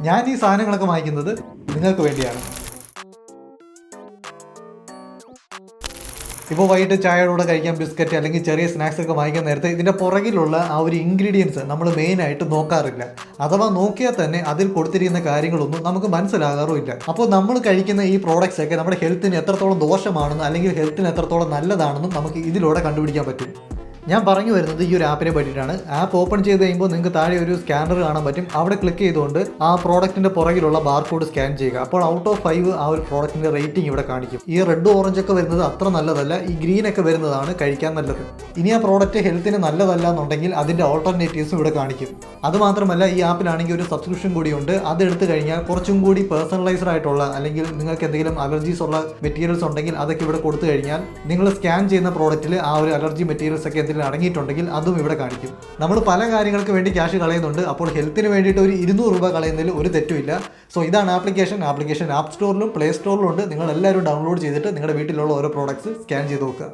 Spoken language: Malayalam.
ഞാൻ ഈ സാധനങ്ങളൊക്കെ വാങ്ങിക്കുന്നത് നിങ്ങൾക്ക് വേണ്ടിയാണ്. ഇപ്പോൾ വൈകിട്ട് ചായയുടെ കൂടെ കഴിക്കാൻ ബിസ്ക്കറ്റ് അല്ലെങ്കിൽ ചെറിയ സ്നാക്സ് ഒക്കെ വാങ്ങിക്കാൻ നേരത്തെ ഇതിൻ്റെ പുറകിലുള്ള ആ ഒരു ഇൻഗ്രീഡിയൻസ് നമ്മൾ മെയിനായിട്ട് നോക്കാറില്ല. അഥവാ നോക്കിയാൽ തന്നെ അതിൽ കൊടുത്തിരിക്കുന്ന കാര്യങ്ങളൊന്നും നമുക്ക് മനസ്സിലാകാറുമില്ല. അപ്പോൾ നമ്മൾ കഴിക്കുന്ന ഈ പ്രോഡക്റ്റ്സ് ഒക്കെ നമ്മുടെ ഹെൽത്തിന് എത്രത്തോളം ദോഷമാണെന്ന് അല്ലെങ്കിൽ ഹെൽത്തിന് എത്രത്തോളം നല്ലതാണെന്നും നമുക്ക് ഇതിലൂടെ കണ്ടുപിടിക്കാൻ പറ്റും. ഞാൻ പറഞ്ഞു വരുന്നത് ഈ ഒരു ആപ്പിനെ പറ്റിയിട്ടാണ്. ആപ്പ് ഓപ്പൺ ചെയ്ത് കഴിയുമ്പോൾ നിങ്ങൾക്ക് താഴെ ഒരു സ്കാനർ കാണാൻ പറ്റും. അവിടെ ക്ലിക്ക് ചെയ്തുകൊണ്ട് ആ പ്രോഡക്റ്റിന്റെ പുറകിലുള്ള ബാർകോഡ് സ്കാൻ ചെയ്യുക. അപ്പോൾ ഔട്ട് ഓഫ് 5 ആ ഒരു പ്രോഡക്റ്റിന്റെ റേറ്റിംഗ് ഇവിടെ കാണിക്കും. ഈ റെഡ് ഓറഞ്ച് ഒക്കെ വരുന്നത് അത്ര നല്ലതല്ല, ഈ ഗ്രീൻ ഒക്കെ വരുന്നതാണ് കഴിക്കാൻ നല്ലത്. ഇനി ആ പ്രോഡക്റ്റ് ഹെൽത്തിന് നല്ലതല്ല എന്നുണ്ടെങ്കിൽ അതിന്റെ ഓൾട്ടർനേറ്റീവ്സും ഇവിടെ കാണിക്കും. അതുമാത്രമല്ല ഈ ആപ്പിലാണെങ്കിൽ ഒരു സബ്സ്ക്രിപ്ഷൻ കൂടിയുണ്ട്. അത് എടുത്തു കഴിഞ്ഞാൽ കുറച്ചും കൂടി പേഴ്സണലൈസ്ഡ് ആയിട്ടുള്ള അല്ലെങ്കിൽ നിങ്ങൾക്ക് എന്തെങ്കിലും അലർജീസ് ഉള്ള മെറ്റീരിയൽസ് ഉണ്ടെങ്കിൽ അതൊക്കെ ഇവിടെ കൊടുത്തു കഴിഞ്ഞാൽ നിങ്ങൾ സ്കാൻ ചെയ്യുന്ന പ്രോഡക്റ്റിൽ ആ ഒരു അലർജി മെറ്റീരിയൽസ് ഒക്കെ അടങ്ങിയിട്ടുണ്ടെങ്കിൽ അതും ഇവിടെ കാണിക്കും. നമ്മൾ പല കാര്യങ്ങൾക്ക് വേണ്ടി ക്യാഷ് കളയുന്നുണ്ട്. അപ്പോൾ ഹെൽത്തിന് വേണ്ടിയിട്ട് ഒരു 200 രൂപ കളയുന്നതിൽ ഒരു തെറ്റുമില്ല. സോ ഇതാണ് ആപ്ലിക്കേഷൻ ആപ്പ് സ്റ്റോറിലും പ്ലേ സ്റ്റോറിലും ഉണ്ട്. നിങ്ങൾ എല്ലാവരും ഡൗൺലോഡ് ചെയ്തിട്ട് നിങ്ങളുടെ വീട്ടിലുള്ള ഓരോ പ്രോഡക്ട്സ് സ്കാൻ ചെയ്ത് നോക്കുക.